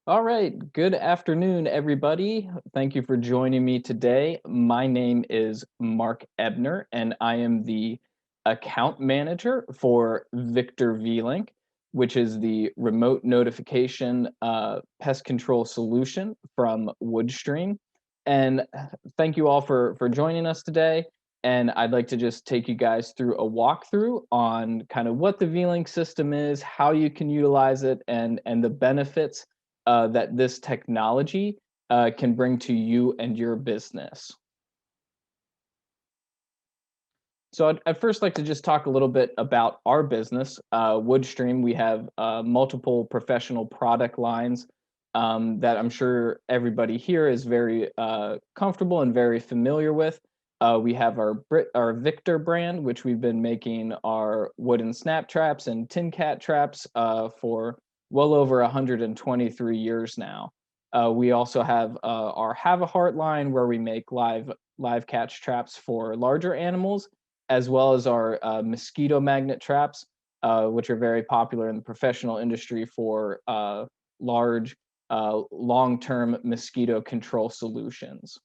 All right. Good afternoon, everybody. Thank you for joining me today. My name is Mark Ebner, and I am the account manager for Victor VLINK, which is the remote notification pest control solution from Woodstream. And thank you all for joining us today. And I'd like to just take you guys through a walkthrough on kind of what the VLINK system is, how you can utilize it, and the benefits that this technology can bring to you and your business. So I'd first like to just talk a little bit about our business. Woodstream, we have multiple professional product lines that I'm sure everybody here is very comfortable and very familiar with. We have our Victor brand, which we've been making our wooden snap traps and tin cat traps for well over 123 years now. We also have our Have a Heart line where we make live catch traps for larger animals, as well as our mosquito magnet traps, which are very popular in the professional industry for large, long-term mosquito control solutions.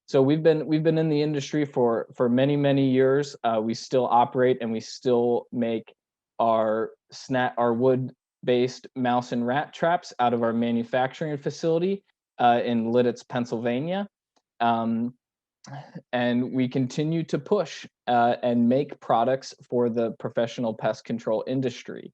So we've been in the industry for many years. We still operate and we still make our wood-based mouse and rat traps out of our manufacturing facility in Lidditz, Pennsylvania. Um, and we continue to push and make products for the professional pest control industry.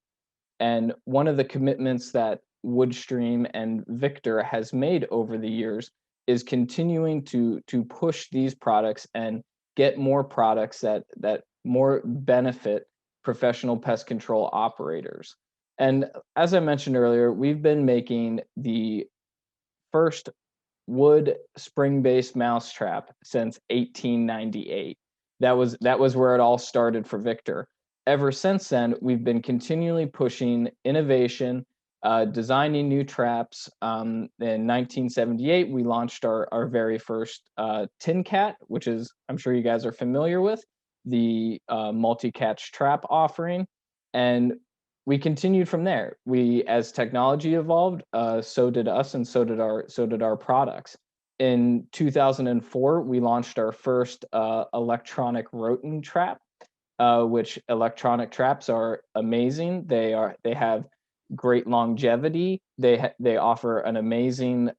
And one of the commitments that Woodstream and Victor has made over the years is continuing to push these products and get more products that more benefit professional pest control operators. And as I mentioned earlier, we've been making the first wood spring-based mousetrap since 1898. That was where it all started for Victor. Ever since then, we've been continually pushing innovation, designing new traps. In 1978, we launched our very first tin cat, which is, I'm sure you guys are familiar with, the multi-catch trap offering. And we continued from there. As technology evolved, so did us, and so did our products. In 2004, we launched our first electronic rodent trap, which electronic traps are amazing. They have great longevity. They offer an amazing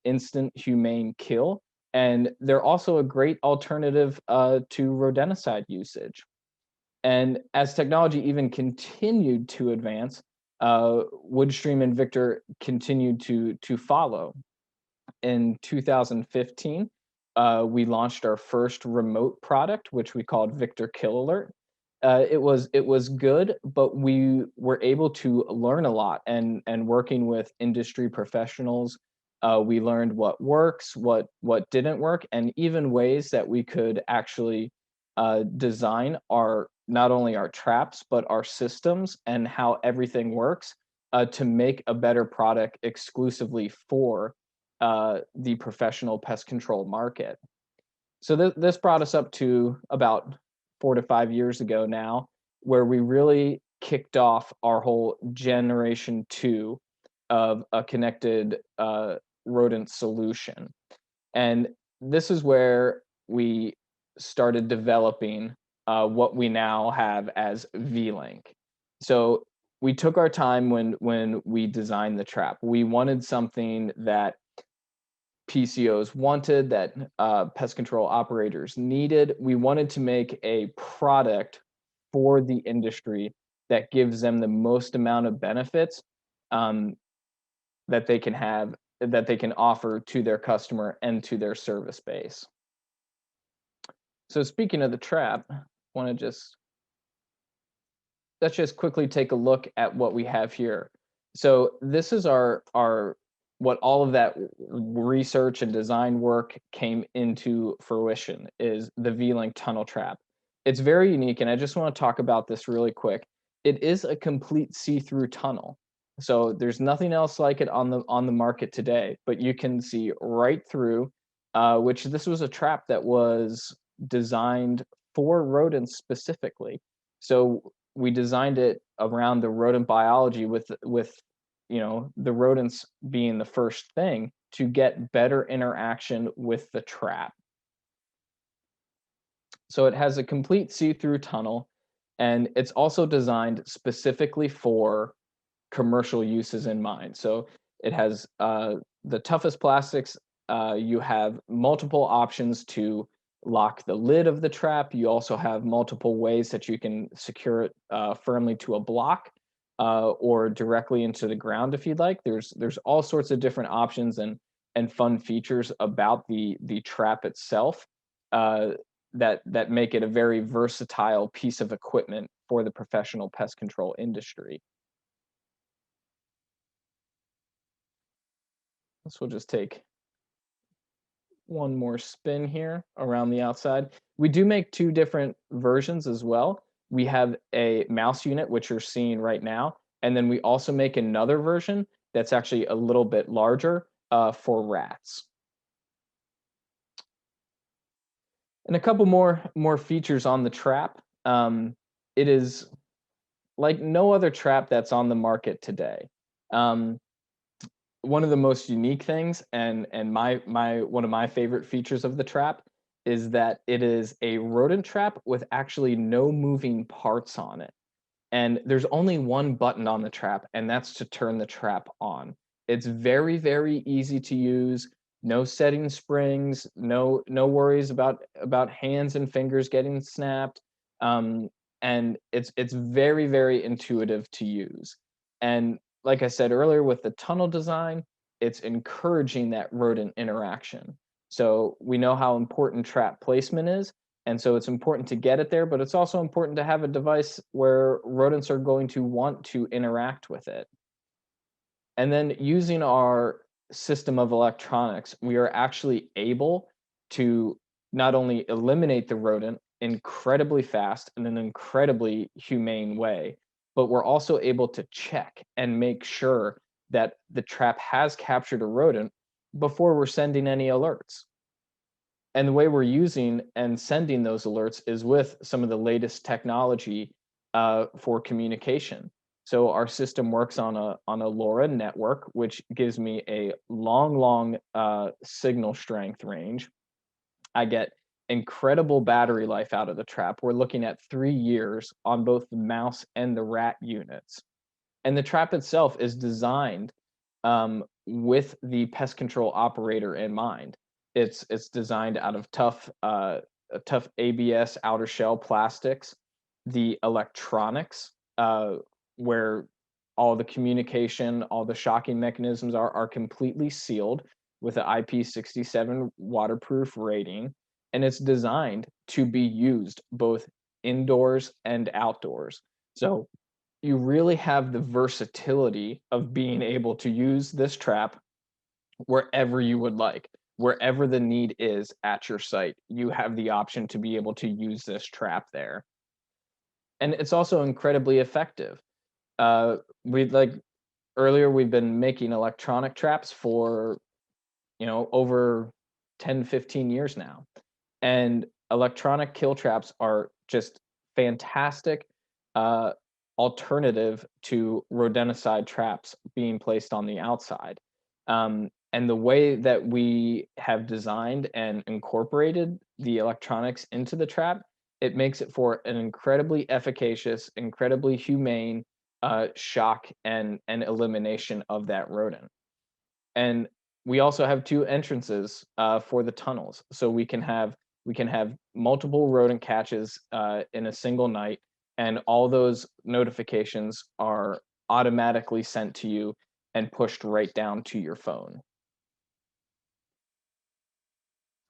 instant humane kill, and they're also a great alternative to rodenticide usage. And as technology even continued to advance, Woodstream and Victor continued to follow. In 2015, we launched our first remote product, which we called Victor Kill Alert. It was good, but we were able to learn a lot, and working with industry professionals, we learned what works, what didn't work, and even ways that we could actually design our not only our traps but our systems and how everything works to make a better product exclusively for the professional pest control market. So this brought us up to about 4 to 5 years ago now, where we really kicked off our whole generation two of a connected rodent solution. And this is where we started developing what we now have as VLINK. So we took our time when we designed the trap. We wanted something that PCOs wanted, that pest control operators needed. We wanted to make a product for the industry that gives them the most amount of benefits um, that they can have, that they can offer to their customer and to their service base. So speaking of the trap, want to just let's just quickly take a look at what we have here. So this is our what all of that research and design work came into fruition is the VLINK tunnel trap. It's very unique, and I just want to talk about this really quick. It is a complete see-through tunnel. So there's nothing else like it on the market today, but you can see right through, which this was a trap that was designed for rodents specifically. So we designed it around the rodent biology with the rodents being the first thing, to get better interaction with the trap. So it has a complete see-through tunnel, and it's also designed specifically for commercial uses in mind. So it has the toughest plastics. You have multiple options to lock the lid of the trap. You also have multiple ways that you can secure it firmly to a block or directly into the ground if you'd like. There's all sorts of different options and fun features about the trap itself that make it a very versatile piece of equipment for the professional pest control industry. So we'll just take one more spin here around the outside. We do make two different versions as well. We have a mouse unit, which you're seeing right now, and then we also make another version that's actually a little bit larger for rats. And a couple more features on the trap. It is like no other trap that's on the market today. One of the most unique things and one of my favorite features of the trap is that it is a rodent trap with actually no moving parts on it. And there's only one button on the trap, and that's to turn the trap on. It's very, very easy to use. No setting springs, no worries about hands and fingers getting snapped. And it's very, very intuitive to use. And like I said earlier, with the tunnel design, it's encouraging that rodent interaction. So we know how important trap placement is, and so it's important to get it there, but it's also important to have a device where rodents are going to want to interact with it. And then using our system of electronics, we are actually able to not only eliminate the rodent incredibly fast in an incredibly humane way, but we're also able to check and make sure that the trap has captured a rodent before we're sending any alerts. And the way we're using and sending those alerts is with some of the latest technology for communication. So our system works on a LoRa network, which gives me a long signal strength range. I get incredible battery life out of the trap. We're looking at 3 years on both the mouse and the rat units. And the trap itself is designed with the pest control operator in mind. It's designed out of tough ABS outer shell plastics. The electronics, where all the communication, all the shocking mechanisms are completely sealed with an IP67 waterproof rating, and it's designed to be used both indoors and outdoors. So you really have the versatility of being able to use this trap wherever you would like. Wherever the need is at your site, you have the option to be able to use this trap there. And it's also incredibly effective. We'd like earlier, we've been making electronic traps for, over 10, 15 years now. And electronic kill traps are just fantastic alternative to rodenticide traps being placed on the outside. And the way that we have designed and incorporated the electronics into the trap, it makes it for an incredibly efficacious, incredibly humane shock and elimination of that rodent. And we also have two entrances for the tunnels, so we can have multiple rodent catches in a single night, and all those notifications are automatically sent to you and pushed right down to your phone.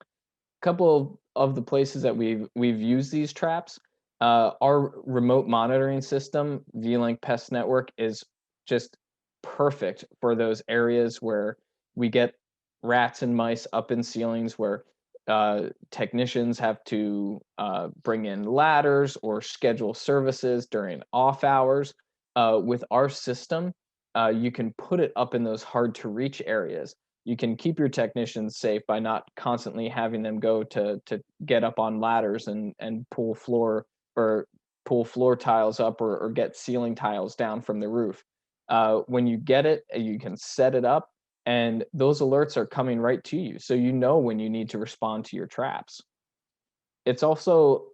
A couple of the places that we've used these traps, our remote monitoring system, VLINK Pest Network, is just perfect for those areas where we get rats and mice up in ceilings, where technicians have to bring in ladders or schedule services during off hours. With our system, you can put it up in those hard to reach areas. You can keep your technicians safe by not constantly having them go to get up on ladders and pull floor tiles up or get ceiling tiles down from the roof. When you get it, you can set it up, and those alerts are coming right to you, so you know when you need to respond to your traps. It's also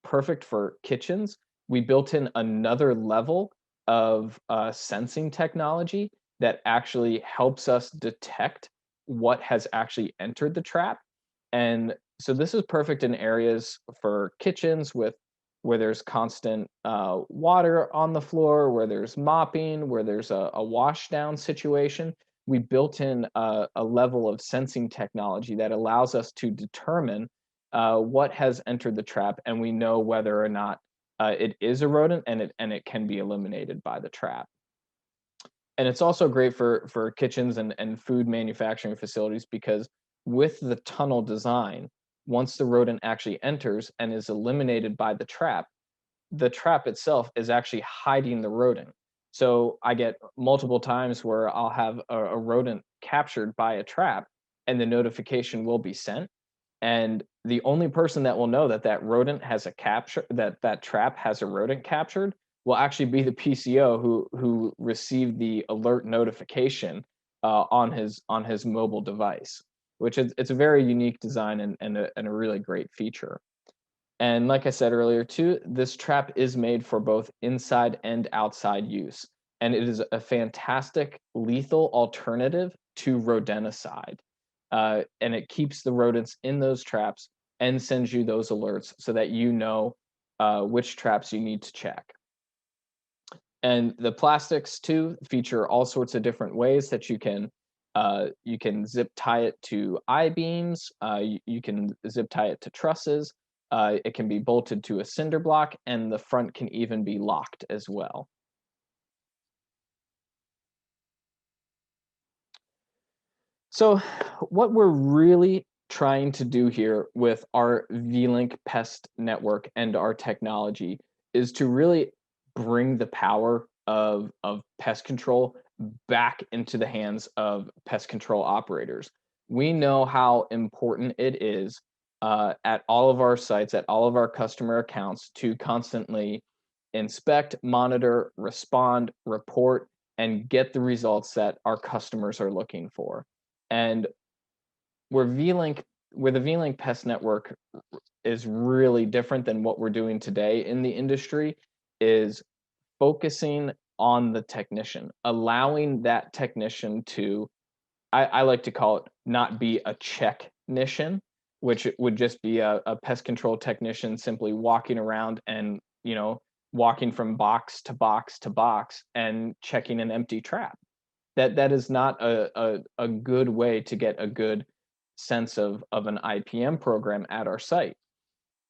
perfect for kitchens. We built in another level of sensing technology that actually helps us detect what has actually entered the trap. And so this is perfect in areas for kitchens with where there's constant water on the floor, where there's mopping, where there's a wash down situation. We built in a level of sensing technology that allows us to determine what has entered the trap, and we know whether or not it is a rodent, and it can be eliminated by the trap. And it's also great for kitchens and food manufacturing facilities because with the tunnel design, once the rodent actually enters and is eliminated by the trap itself is actually hiding the rodent. So I get multiple times where I'll have a rodent captured by a trap, and the notification will be sent, and the only person that will know that that rodent has a capture that that trap has a rodent captured will actually be the PCO who received the alert notification on his mobile device, which is it's a very unique design and a really great feature. And like I said earlier too, this trap is made for both inside and outside use, and it is a fantastic lethal alternative to rodenticide. And it keeps the rodents in those traps and sends you those alerts so that you know which traps you need to check. And the plastics too feature all sorts of different ways that you can zip tie it to I-beams, you can zip tie it to trusses, it can be bolted to a cinder block, and the front can even be locked as well. So what we're really trying to do here with our VLINK Pest Network and our technology is to really bring the power of pest control back into the hands of pest control operators. We know how important it is at all of our sites, at all of our customer accounts, to constantly inspect, monitor, respond, report, and get the results that our customers are looking for. And where VLink where the VLink Pest Network is really different than what we're doing today in the industry is focusing on the technician, allowing that technician to, I like to call it, not be a technician, which would just be a pest control technician simply walking around and, walking from box to box to box and checking an empty trap. That is not a good way to get a good sense of an IPM program at our site.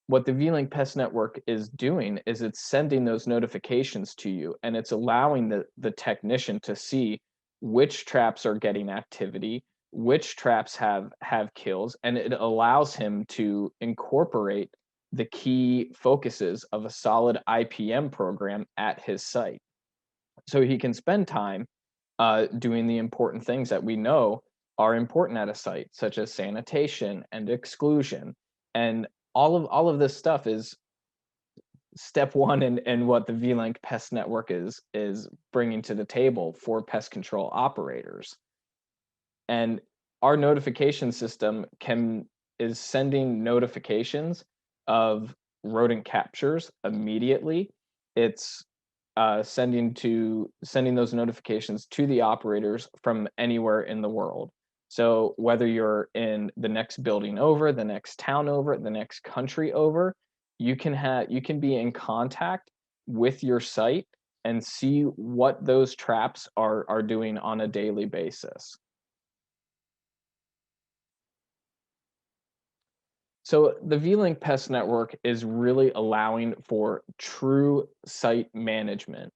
What the VLink Pest Network is doing is it's sending those notifications to you, and it's allowing the technician to see which traps are getting activity, which traps have kills, and it allows him to incorporate the key focuses of a solid IPM program at his site. So he can spend time doing the important things that we know are important at a site, such as sanitation and exclusion. And all of this stuff is step one in what the VLink Pest Network is bringing to the table for pest control operators. And our notification system is sending notifications of rodent captures immediately. It's sending those notifications to the operators from anywhere in the world. So whether you're in the next building over, the next town over, the next country over, you can be in contact with your site and see what those traps are doing on a daily basis. So the VLink Pest Network is really allowing for true site management.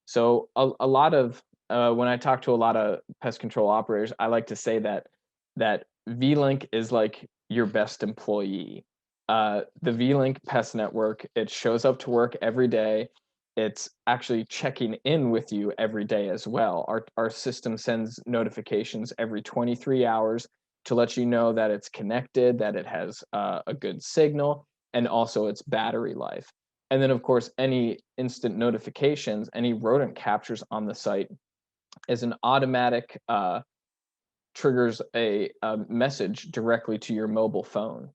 So a lot of when I talk to a lot of pest control operators, I like to say that VLink is like your best employee. The VLink Pest Network, it shows up to work every day. It's actually checking in with you every day as well. Our system sends notifications every 23 hours to let you know that it's connected, that it has a good signal, and also its battery life. And then, of course, any instant notifications, any rodent captures on the site is an automatic triggers a message directly to your mobile phone.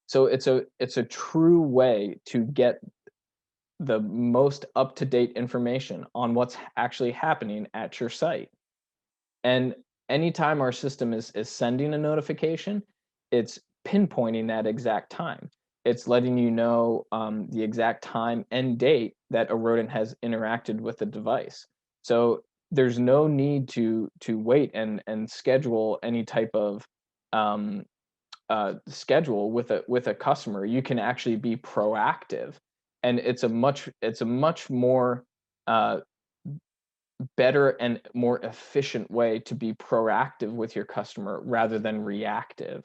So it's a true way to get the most up-to-date information on what's actually happening at your site. And anytime our system is sending a notification, it's pinpointing that exact time. It's letting you know the exact time and date that a rodent has interacted with the device. So there's no need to wait and schedule any type of um, schedule with a customer. You can actually be proactive, and it's a much more uh, better and more efficient way to be proactive with your customer rather than reactive.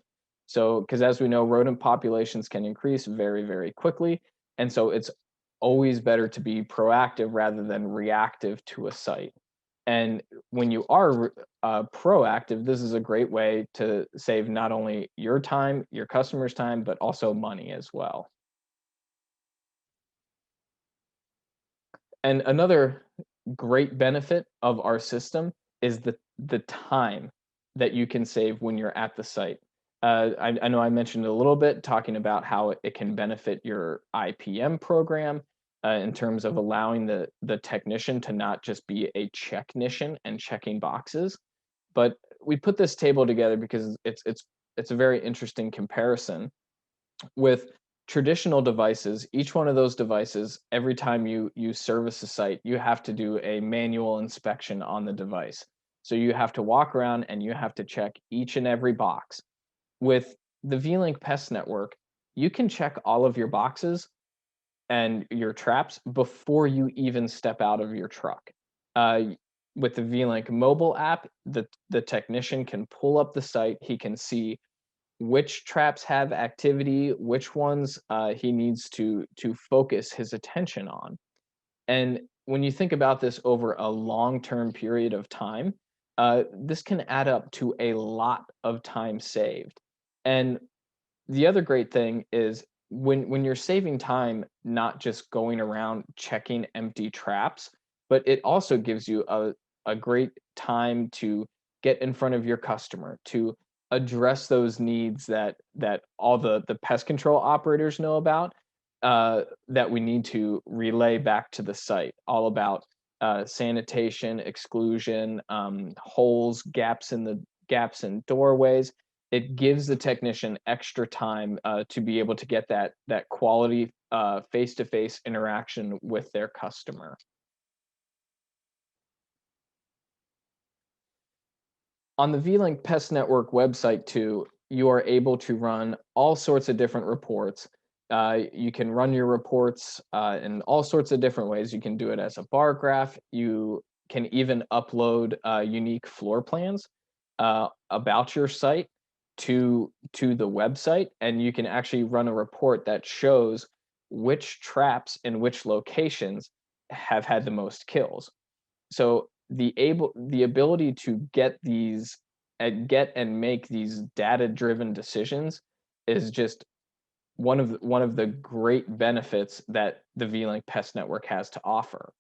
So, because as we know, rodent populations can increase very, very quickly. And so it's always better to be proactive rather than reactive to a site. And when you are proactive, this is a great way to save not only your time, your customers' time, but also money as well. And another great benefit of our system is the time that you can save when you're at the site. I know I mentioned a little bit talking about how it can benefit your IPM program in terms of allowing the technician to not just be a technician and checking boxes, but we put this table together because it's a very interesting comparison with traditional devices. Each one of those devices, every time you service a site, you have to do a manual inspection on the device. So you have to walk around and you have to check each and every box. With the VLINK Pest Network, you can check all of your boxes and your traps before you even step out of your truck. Uh, with the VLINK mobile app, the technician can pull up the site. He can see which traps have activity, which ones he needs to focus his attention on. And when you think about this over a long-term period of time, this can add up to a lot of time saved. And the other great thing is when you're saving time, not just going around checking empty traps, but it also gives you a great time to get in front of your customer, to address those needs that all the pest control operators know about, that we need to relay back to the site, all about sanitation, exclusion, holes, gaps in doorways. It gives the technician extra time to be able to get that quality face-to-face interaction with their customer. On the VLink Pest Network website too, you are able to run all sorts of different reports. You can run your reports in all sorts of different ways. You can do it as a bar graph. You can even upload unique floor plans about your site to the website, and you can actually run a report that shows which traps in which locations have had the most kills. So the ability to get these and get and make these data driven decisions is just one of the great benefits that the VLink Pest Network has to offer.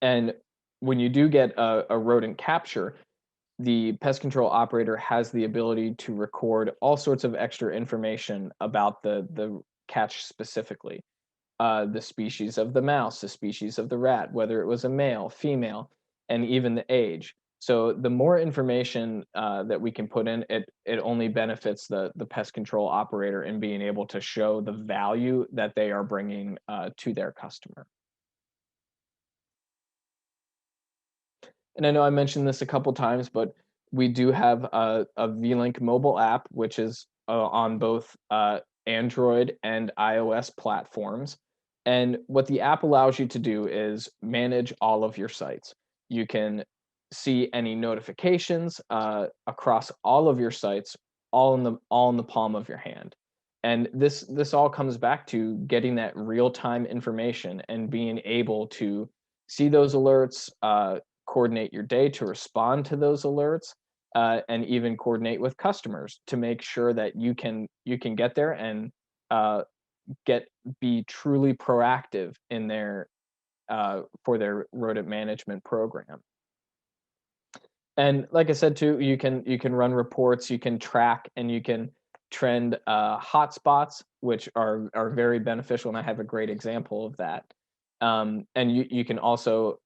And when you do get a rodent capture, the pest control operator has the ability to record all sorts of extra information about the catch specifically. The species of the mouse, the species of the rat, whether it was a male, female, and even the age. So the more information that we can put in, it only benefits the pest control operator in being able to show the value that they are bringing to their customer. And I know I mentioned this a couple times, but we do have a VLink mobile app, which is on both Android and iOS platforms. And what the app allows you to do is manage all of your sites. You can see any notifications across all of your sites, all in the palm of your hand. And this all comes back to getting that real time information and being able to see those alerts, coordinate your day to respond to those alerts, and even coordinate with customers to make sure that you can get there and uh, be truly proactive in their for their rodent management program. And like I said too, you can run reports, you can track, and you can trend hotspots, which are very beneficial. And I have a great example of that. And you can also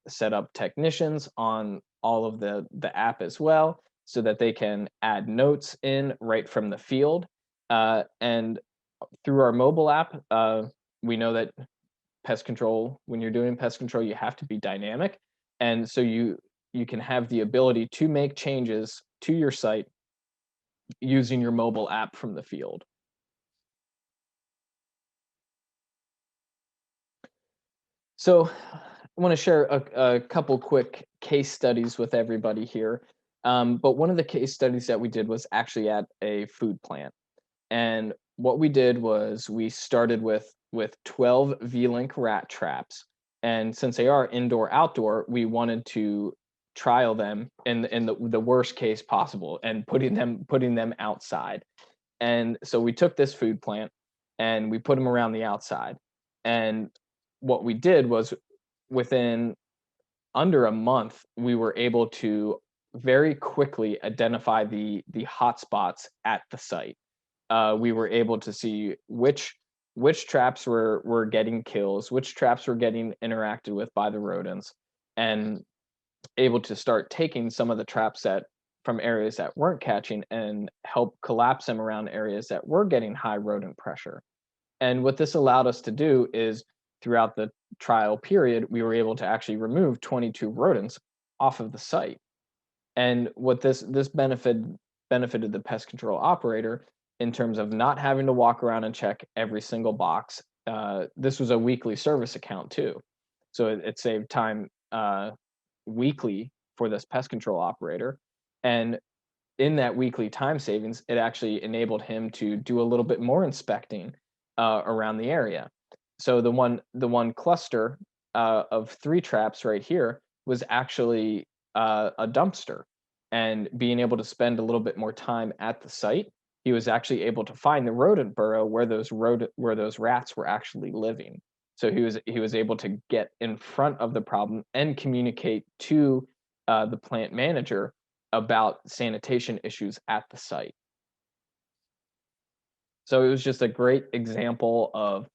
set up technicians on all of the app as well, so that they can add notes in right from the field. And through our mobile app, we know that pest control, when you're doing pest control, you have to be dynamic. And so you can have the ability to make changes to your site using your mobile app from the field. So I want to share a couple quick case studies with everybody here. But one of the case studies that we did was actually at a food plant. And what we did was we started with 12 VLINK rat traps. And since they are indoor outdoor, we wanted to trial them in the worst case possible and putting them outside. And so we took this food plant and we put them around the outside. And what we did was, within under a month, we were able to very quickly identify the hotspots at the site. We were able to see which traps were getting kills, which traps were getting interacted with by the rodents, and able to start taking some of the traps that from areas that weren't catching and help collapse them around areas that were getting high rodent pressure. And what this allowed us to do is, throughout the trial period, we were able to actually remove 22 rodents off of the site. And what this benefited the pest control operator in terms of not having to walk around and check every single box. This was a weekly service account too, so it saved time weekly for this pest control operator. And in that weekly time savings, it actually enabled him to do a little bit more inspecting around the area. So the one cluster of 3 traps right here was actually a dumpster. And being able to spend a little bit more time at the site, he was actually able to find the rodent burrow where those rats were actually living. So he was able to get in front of the problem and communicate to the plant manager about sanitation issues at the site. So it was just a great example of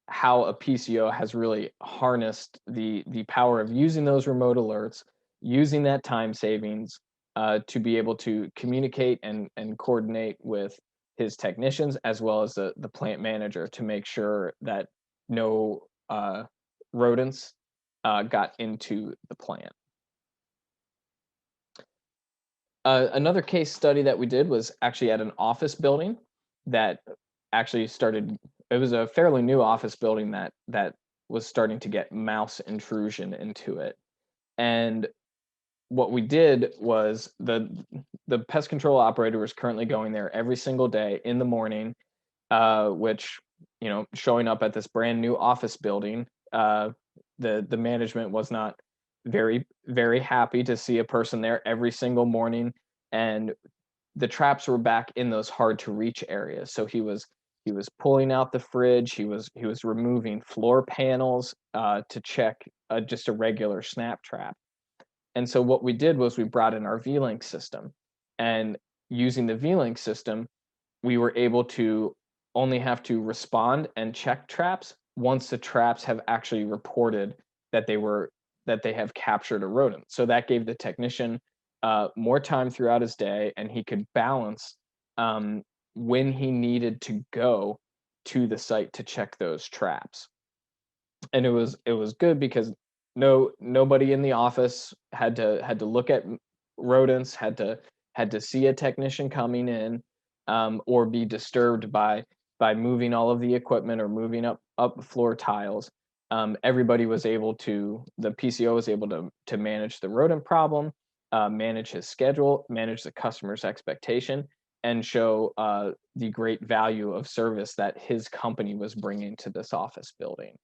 how a PCO has really harnessed the power of using those remote alerts, using that time savings to be able to communicate and coordinate with his technicians, as well as the plant manager, to make sure that no rodents got into the plant. Another case study that we did was actually at an office building that actually started. It was a fairly new office building that was starting to get mouse intrusion into it. And what we did was the pest control operator was currently going there every single day in the morning, which, showing up at this brand new office building, the management was not very happy to see a person there every single morning. And the traps were back in those hard to reach areas. So he was pulling out the fridge. He was removing floor panels to check just a regular snap trap. And so what we did was we brought in our VLINK system, and using the VLINK system, we were able to only have to respond and check traps once the traps have actually reported that they have captured a rodent. So that gave the technician more time throughout his day, and he could balance when he needed to go to the site to check those traps. And it was good because nobody in the office had to look at rodents, had to see a technician coming in, or be disturbed by moving all of the equipment or moving up floor tiles. Everybody was able to, the PCO was able to manage the rodent problem, manage his schedule, manage the customer's expectation, and show the great value of service that his company was bringing to this office building.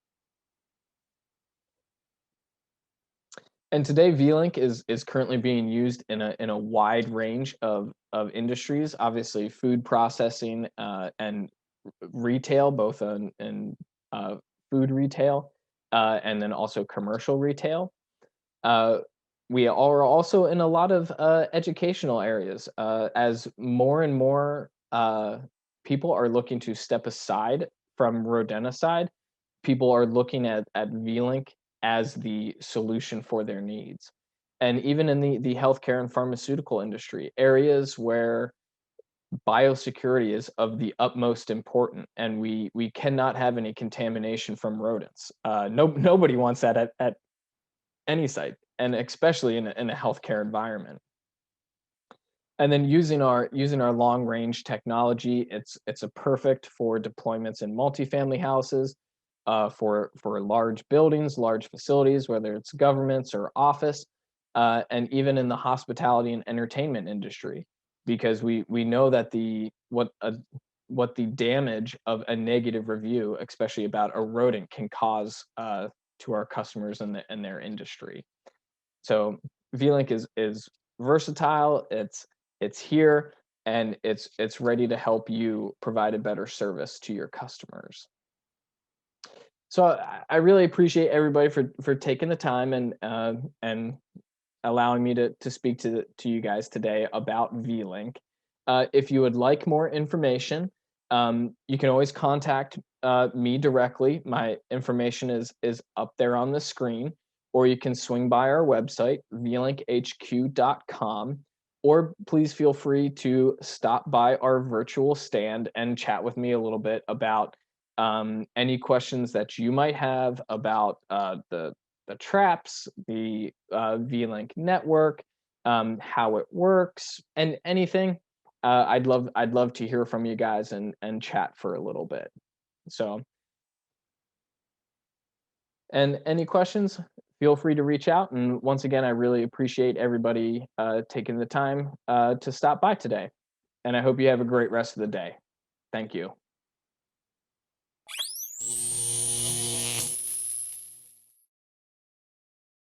And today, VLINK is currently being used in a wide range of industries. Obviously, food processing and retail, both in food retail, and then also commercial retail. Uh, we are also in a lot of educational areas, as more and more people are looking to step aside from rodenticide. People are looking at VLINK as the solution for their needs. And even in the healthcare and pharmaceutical industry, areas where biosecurity is of the utmost important, and we cannot have any contamination from rodents. Nobody wants that at any site, and especially in a healthcare environment. And then using our long range technology, it's a perfect for deployments in multifamily houses, for large buildings, large facilities, whether it's governments or office, and even in the hospitality and entertainment industry, because we know that what the damage of a negative review, especially about a rodent, can cause to our customers in their industry. So VLINK is versatile. It's here, and it's ready to help you provide a better service to your customers. So I really appreciate everybody for taking the time and allowing me to speak to you guys today about VLINK. If you would like more information, you can always contact me directly. My information is up there on the screen, or you can swing by our website, vlinkhq.com, or please feel free to stop by our virtual stand and chat with me a little bit about any questions that you might have about the traps, the VLINK network, how it works, and anything. I'd love to hear from you guys and chat for a little bit. So, and any questions, feel free to reach out. And once again, I really appreciate everybody taking the time to stop by today. And I hope you have a great rest of the day. Thank you.